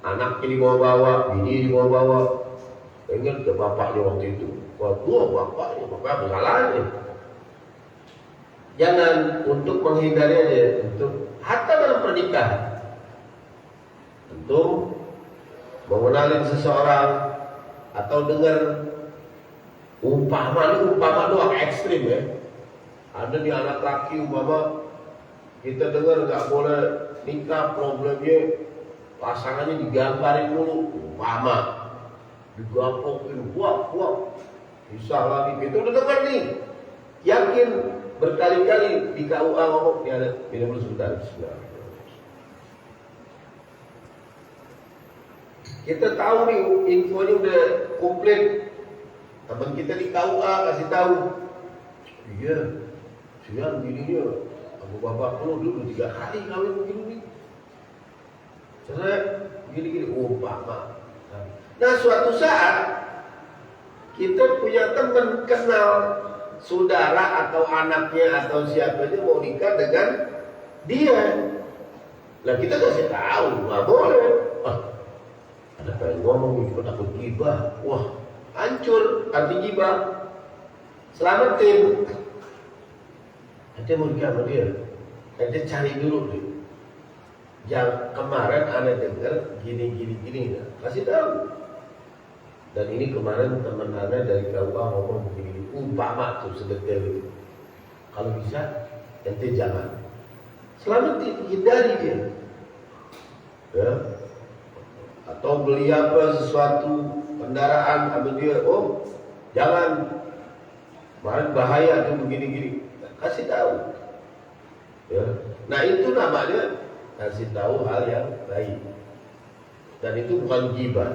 Anak ini bawa-bawa, bini ini bawa-bawa. Ingat ke bapaknya waktu itu. Waduh, bapaknya bersalahnya. jangan untuk menghindari aja, untuk hatta dalam pernikahan. Tentu mengenalin seseorang atau dengar umpama doang ekstrim ya. Ada nih anak laki umpama kita dengar nggak boleh nikah, problemnya pasangannya digambarin dulu, umpama digapokin, wah, bisa lagi kita udah dengar nih, yakin berkali-kali di KUA ngomong ya ada minum dulu sebentar. Kita tahu nih infonya udah komplit. Teman kita di KUA kasih tahu, iya, siang gininya, aku bapak lu dulu 3 kali kawin begini nih. Cerai, gini-gini, umpama. Nah suatu saat kita punya teman kenal saudara atau anaknya atau siapa aja mau nikah dengan dia. Lah kita kasih tahu, nggak boleh. Ada pengen ngomong, ikut takut gibah. Wah, hancur arti gibah. Selamatin. Nanti mau nikah sama dia. Nanti cari dulu deh. Yang kemarin Anda dengar gini. Nah, kasih tahu. Dan ini kemarin teman Anda dari KUA ngomong begini. Umpama tuh sedetail itu. Kalau bisa, nanti jangan. Selamatin, hindari dia. Ya. Atau beli apa sesuatu kendaraan ambil dia, oh jangan, bahaya tuh begini-gini, kasih tahu. Ya. Nah itu namanya kasih tahu hal yang baik, dan itu bukan gibah,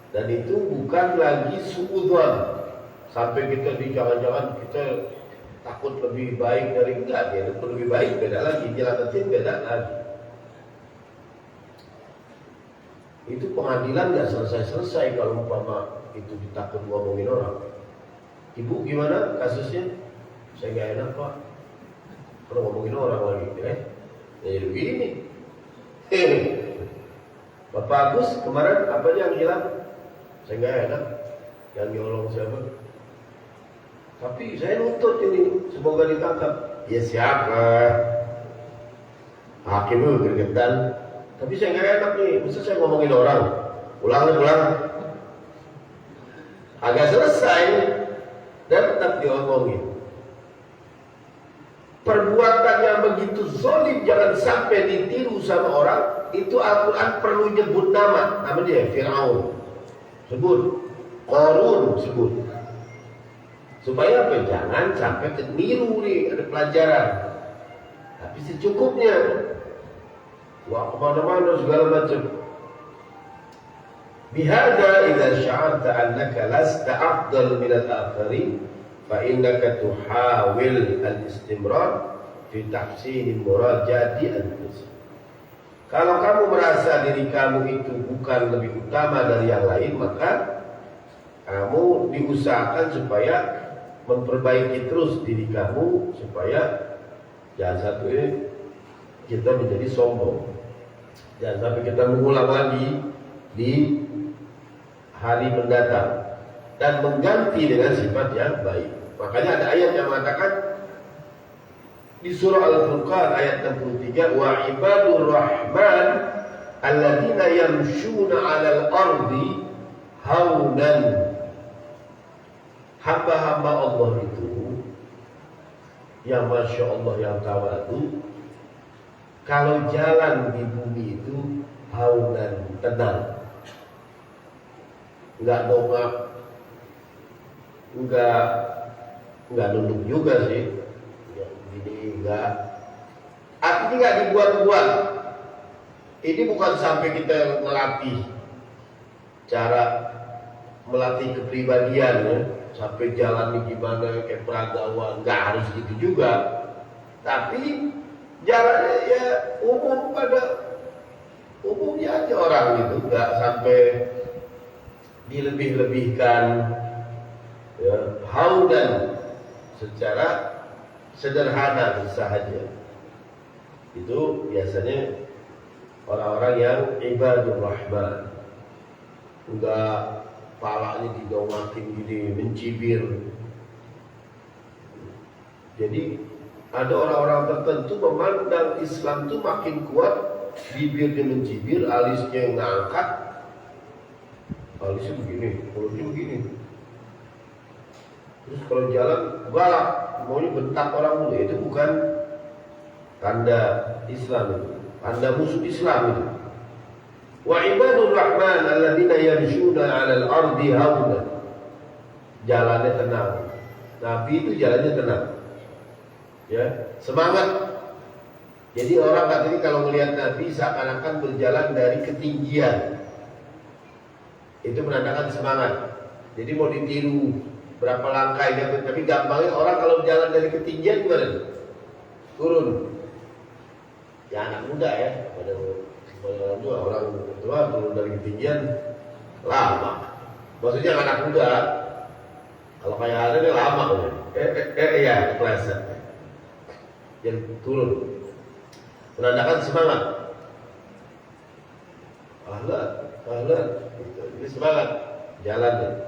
dan itu bukan lagi suudzon sampai kita jangan-jangan kita takut lebih baik dari enggak, dia itu lebih baik beda lagi, jelatatin beda lagi. Itu pengadilan nggak selesai-selesai kalau umpama itu ditakut ngomongin orang. Ibu gimana kasusnya? Saya nggak enak pak, kalau ngomongin orang lagi, ya jadi begini. Bapak Agus kemarin apa aja yang hilang? Saya nggak enak, yang nyolong siapa? Tapi saya nuntut ini, semoga ditangkap. Ya siapa? Hakim itu gergetan. Tapi saya nggak enak nih, masa saya ngomongin orang, ulang. Agak selesai, dan tetap diomongin. Perbuatan yang begitu zalim jangan sampai ditiru sama orang. Itu Al-Quran perlu nyebut nama dia Fir'aun, sebut Qarun, sebut. Supaya apa? Jangan sampai niru nih, ada pelajaran. Tapi secukupnya. Wah kemana-mana segala macam. Bihada idza sya'arta annaka lasta afdal min al-akharin fa innaka tuhawil al-istimrar fi tahsin murajati anfusik. Kalau kamu merasa diri kamu itu bukan lebih utama dari yang lain, maka kamu diusahakan supaya memperbaiki terus diri kamu supaya jangan sampai kita menjadi sombong. Jangan sampai kita mengulang lagi di hari mendatang dan mengganti dengan sifat yang baik. Makanya ada ayat yang mengatakan di surah Al-Furqan ayat 63, wa ibadur rahman alladzina yamshuna 'alal ardi haunan. Hamba-hamba Allah itu yang masya Allah, yang tawadu, kalau jalan di bumi itu haunan, tenang, nggak dongak, nggak nunduk juga sih, ini nggak, artinya nggak dibuat-buat. Ini bukan sampai kita melatih cara melatih kepribadian ya, sampai jalan di gimana kayak peragawan, nggak harus gitu juga, tapi jalannya ya umum pada umumnya aja orang gitu, nggak sampai dilebih-lebihkan ya, haudan, secara sederhana sahaja. Itu biasanya orang-orang yang ibadur rahman, enggak palanya didongakin gini, mencibir. Jadi Ada orang-orang tertentu memandang Islam itu makin kuat, bibirnya mencibir, alisnya ngangkat, alisnya begini, mulutnya begini. Terus kalau jalan galak, maunya bentak orang dulu. Itu bukan tanda Islam itu, tanda musuh Islam itu. Wa ibadur rahman alladzina yamshuna 'alal ardi hauna. Jalannya tenang. Nabi itu jalannya tenang. Ya, semangat. Jadi orang katanya kalau melihat Nabi seakan-akan berjalan dari ketinggian. Itu menandakan semangat. Jadi mau ditiru berapa langkah ini, tapi gampangnya orang kalau berjalan dari ketinggian gimana? Turun. Ya anak muda ya, pada orang tua, orang tua turun dari ketinggian lama. Maksudnya anak muda, kalau kayak ada ini lama ya kepleset. Yang turun menandakan semangat. Ahlan, ini semangat jalannya.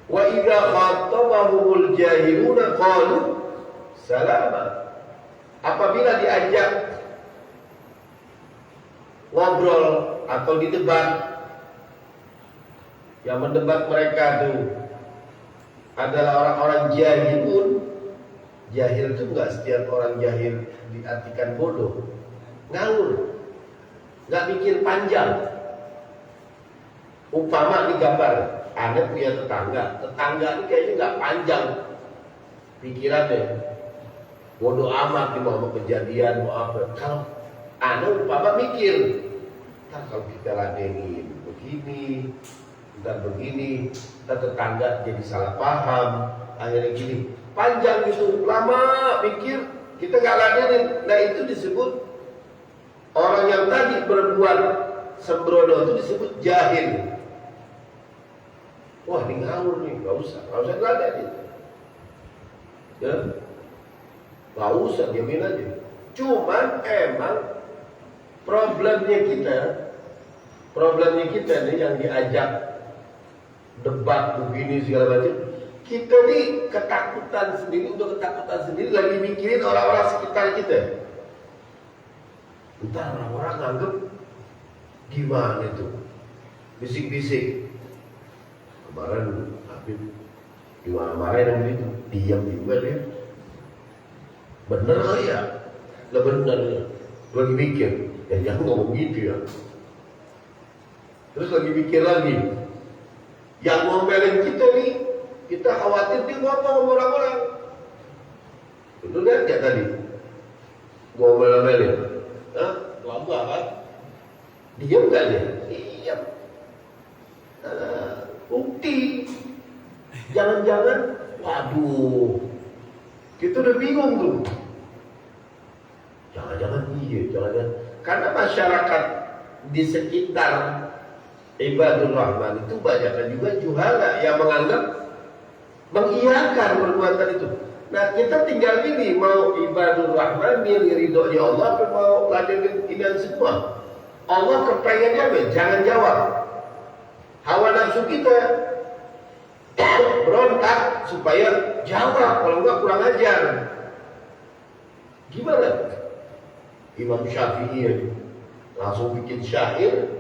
Wa idza khatabahumul jahiluna qalu salama. Apabila diajak ngobrol atau didebat, yang mendebat mereka itu adalah orang-orang jahilun. Jahil itu enggak setiap orang jahil diartikan bodoh, ngawur, nggak mikir panjang. Umpama digambar, Anda punya tetangga ini kayaknya nggak panjang pikirannya, bodoh amat nih mau kejadian mau apa. Kalau Anda umpama mikir, kalau kita ladenin begini, ntar begini, ntar tetangga jadi salah paham, akhirnya gini. Panjang itu, lama pikir, kita nggak ladenin. Nah itu disebut orang yang tadi berbuat sembrono itu disebut jahil. Wah ini ngawur nih, nggak usah ladenin. Ya, nggak usah diamin aja. Cuman emang problemnya kita nih yang diajak debat begini segala macam. Kita nih ketakutan sendiri lagi mikirin orang-orang sekitar kita. Entar orang-orang nganggep gimana itu, bisik-bisik. Kemarin Habib dimarah-marahin yang begitu, diam juga dia. Bener kali ya? Lah bener ya. Lagi mikir, ya jangan ngomong gitu ya. Terus lagi mikir lagi, yang ngomelin kita nih, kita khawatir dia ngomong sama orang-orang. Betul kan ya tadi? Ngomel-ngomelin. Hah? Lama kan? Diam gak dia? Diam. Bukti. Jangan-jangan, waduh, kita udah bingung tuh. Jangan-jangan iya, jangan-jangan. Karena masyarakat di sekitar Ibadur Rahman itu banyak juga juhala yang menganggap mengiyakan perbuatan itu. Nah kita tinggal ini mau Ibadur Rahman milih ridhonya Allah atau mau ladenin ini semua. Allah kepengennya apa? Jangan jawab. Hawa nafsu kita berontak supaya jawab, kalau enggak kurang ajar. Gimana? Imam Syafi'i langsung bikin syair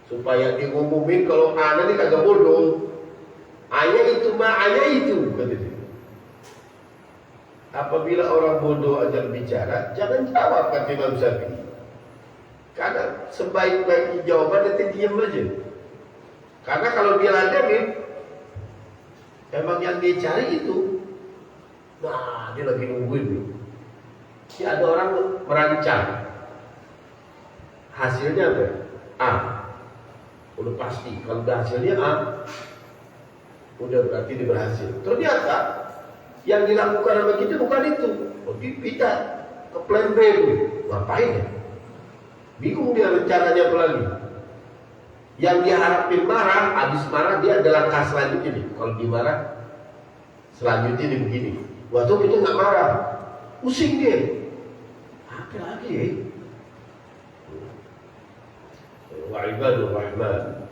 supaya dia ngumumin kalau anak ini kagak bodoh. Ayah itu ayah itu katanya. Apabila orang bodoh ajak bicara, jangan jawab kata Imam Syafi'i. Karena sebaik-baiknya jawaban nanti diam aja. Karena kalau dia ladenin, emang yang dia cari itu, nah dia lagi nungguin. Ya ada orang merancang, hasilnya apa? A. Udah pasti, kalau udah hasilnya A, udah berarti dia berhasil. Ternyata yang dilakukan sama kita bukan itu. Oh, kita ke plan B tuh. Ngapain ya? Bingung dia rencananya apa lagi. Yang dia harapin marah, habis marah dia ada langkah selanjutnya nih. Kalau dimarah, selanjutnya dia begini. Waktu kita nggak marah, pusing dia. Apa lagi ya? Wa ibadur rahman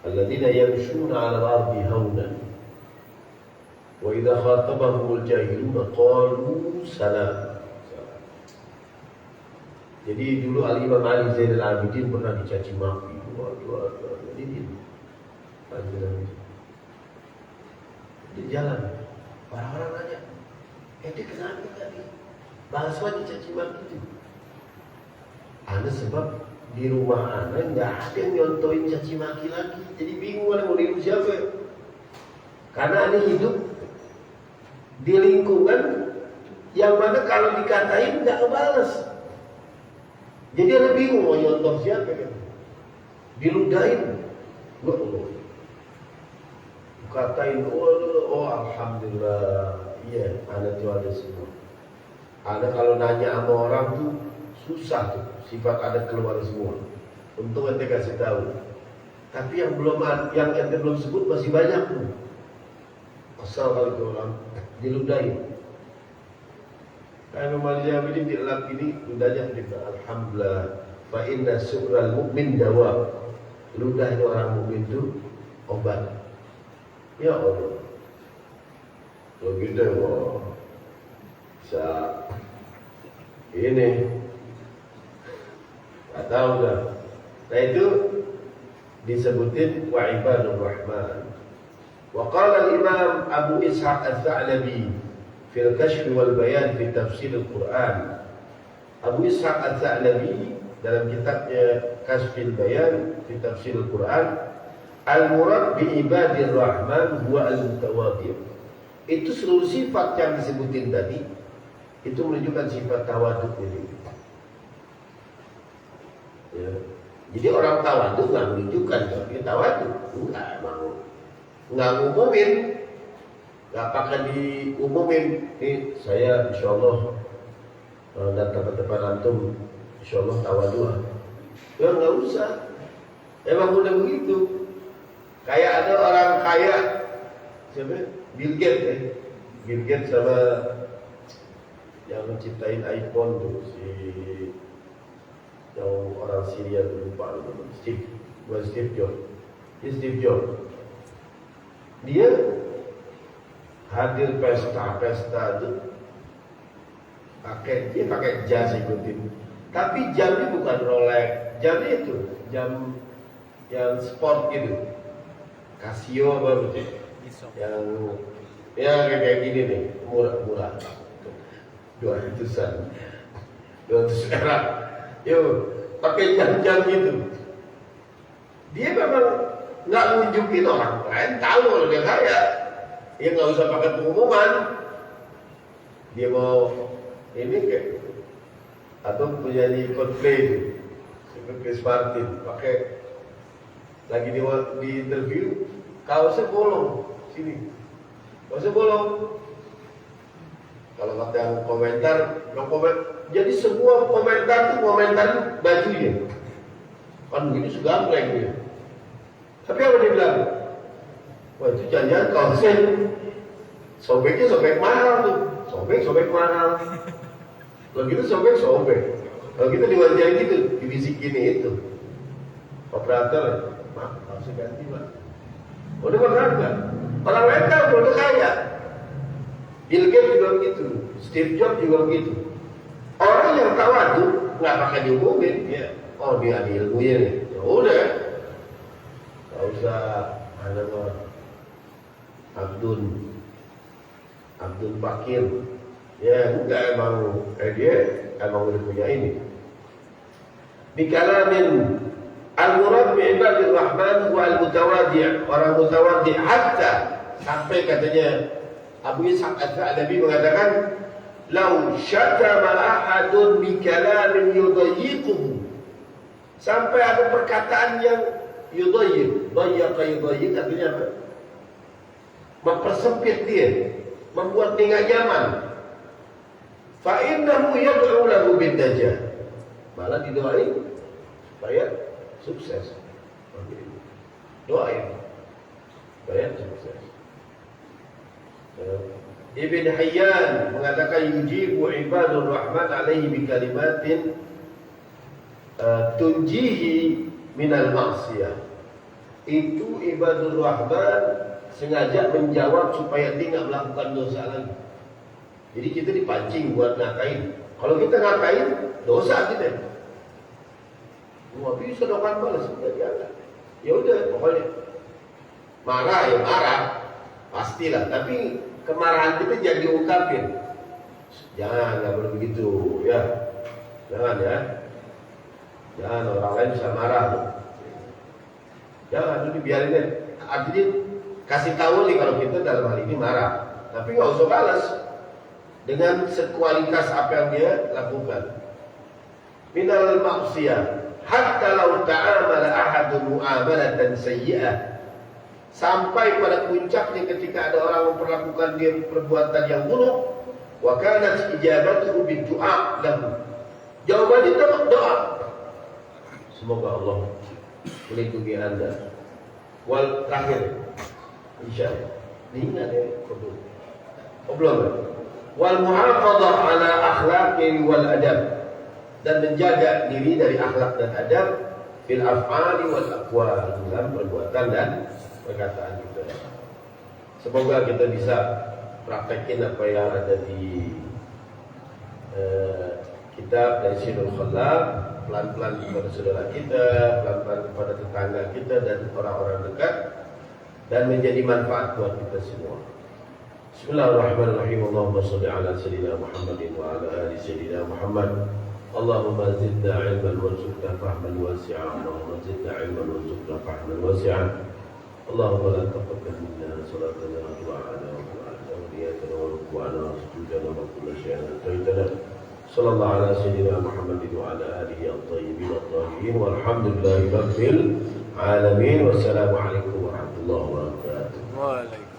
alladzina yamshuna 'alal ardi haunan. Wa idza khatabahumul jahiluna qalu salam. Jadi dulu Al-Imam Ali Zainal Abidin pernah dicaci maki. Waduh. Jadi di jalan orang-orang nanya, dia kenapa tadi? Bahasa dicaci maki itu. Ana sebab di rumah ana nggak ada yang nyontoin caci maki lagi. Jadi bingung ana mau niru siapa. Karena ana hidup di lingkungan yang mana kalau dikatain nggak kebalas. Jadi ana bingung mau nyontoh siapa kan. Diludahin. Katain, oh alhamdulillah, iya, ana tuh ada semua. Ana kalau nanya sama orang tuh susah tuh, sifat ada keluar semua. Untung ente kasih tahu. Tapi yang ente belum sebut masih banyak tuh. Asal kalau ke orang diludahin. Kayak Malik Abidin di dalam ini ludahnya kita alhamdulillah. Fa inna syukral mu'min dawa. Ludahnya orang mukmin itu obat. Ya Allah. Kalau gitu bisa ini tak tahu dah. Nah itu disebutin wa ibadur rahman. Wa qala al-imam Abu Ishaq al-Tha'labi fil kashf wal bayan fi tafsir al-Quran. Abu Ishaq al-Tha'labi dalam kitabnya Kashfil Bayan fi tafsir al-Quran, al-murad bi ibadir rahman huwa al-mutawadhi'. Itu seluruh sifat yang disebutin tadi itu menunjukkan sifat tawaduk ini. Ya. Jadi orang tawaduk nggak menunjukkan kalau dia tawaduk, nggak ngumumin, nggak pakai diumumin. Ini saya insya Allah datang ke depan antum, insya Allah tawaduk. Ya nggak usah. Emang udah begitu. Kayak ada orang kaya, siapa? Bill Gates ya. Bill Gates sama yang menciptain iPhone tuh si yang orang Syria tuh lupa namanya Steve Jobs. Steve Jobs. Dia hadir pesta itu pakai jas ikutin. Tapi jamnya bukan Rolex, jamnya itu jam yang sport gitu. Casio apa begitu? Yang ya kayak gini nih, murah. 200-an. 200 perak. Yo, pakai jam-jam gitu. Dia memang nggak nunjukin orang lain tahu kalau dia kaya. Dia nggak usah pakai pengumuman. Dia mau ini kayak atau penyanyi Coldplay itu, seperti Chris Martin, pakai lagi di interview, kaosnya bolong sini, kaosnya bolong. Kalau kata yang komentar, jadi semua komentar itu komentar bajunya. Kan begini segambreng dia. Tapi apa dia bilang? Wah itu jangan kaosnya sobeknya sobek mahal tuh, sobek mahal. Kalau gitu sobek. Kalau gitu diwajahin gitu, dibisikin itu. Operator, maaf, harus ganti pak. Udah berharga. Orang lain kan udah kaya. Bill Gates juga begitu, Steve Jobs juga begitu. Orang yang tawaduk nggak pakai diumumin, ya. Oh dia ada ilmunya nih, ya udah. Gak usah ada mah Abdul Bakir. Ya enggak emang dia emang udah punya ini. Bikalamin al-murad bi ibadir rahman wa al-mutawadhi'. Orang mutawadhi' hatta sampai katanya Abu Ishaq al-Tha'labi mengatakan law syatama ahadun bi kalamin yudayyiquhu. Sampai ada perkataan yang yudayyiq, yudayyiq artinya apa? Mempersempit dia, membuat dia nggak nyaman. Fa innahu yad'u lahu bin najah. Malah didoain supaya sukses. Doain supaya sukses. Ibn Hayyan mengatakan yujibu ibadur rahman alaihi bi kalimatin tunjihi minal maksiyah. Itu ibadur rahman sengaja menjawab supaya dia nggak melakukan dosa lagi. Jadi kita dipancing buat ngakain. Kalau kita ngakain, dosa kita. Wah, bisa doakan balas, enggak diangkat. Ya udah, pokoknya marah ya marah, pastilah. Tapi kemarahan kita jangan diungkapin. Jangan, nggak boleh begitu, ya. Jangan ya. Jangan orang lain bisa marah. Jangan, itu biarin deh. Artinya kasih tahu nih kalau kita dalam hal ini marah, tapi nggak usah balas dengan sekualitas apa yang dia lakukan. Minal maksiyah. Hatta law ta'amala ahadun mu'amalatan sayyi'ah, sampai pada puncaknya ketika ada orang memperlakukan dia perbuatan yang buruk, wa kanat ijabatuhu bid-du'a lahu, jawabannya tetap doa. Semoga Allah melindungi Anda. Wal terakhir insyaallah ingat ya belum. Wal muhafadzah ala akhlaqi wal adab, dan menjaga diri dari akhlak dan adab fil af'ali wal aqwal, dalam perbuatan dan perkataan kita. Semoga kita bisa praktekin apa yang ada di kitab dari Syedul Khalaf, pelan-pelan kepada saudara kita, pelan-pelan kepada tetangga kita dan orang-orang dekat, dan menjadi manfaat buat kita semua. Bismillahirrahmanirrahim. Allahumma shalli ala sayyidina Muhammadin wa ala ali sayyidina Muhammad. Allahumma zidna ilman warzuqna fahman wasi'a. Allahumma zidna ilman warzuqna fahman wasi'a. Allahumma la taqabbal minna salatana wa du'ana wa qur'ana wa niyatana wa ruku'ana wa sujudana wa kulla shay'in ataitana. Sallallahu ala sayyidina Muhammadin wa ala alihi at-tayyibin at-tahirin walhamdulillahi rabbil alamin. Wassalamu alaikum warahmatullahi wabarakatuh.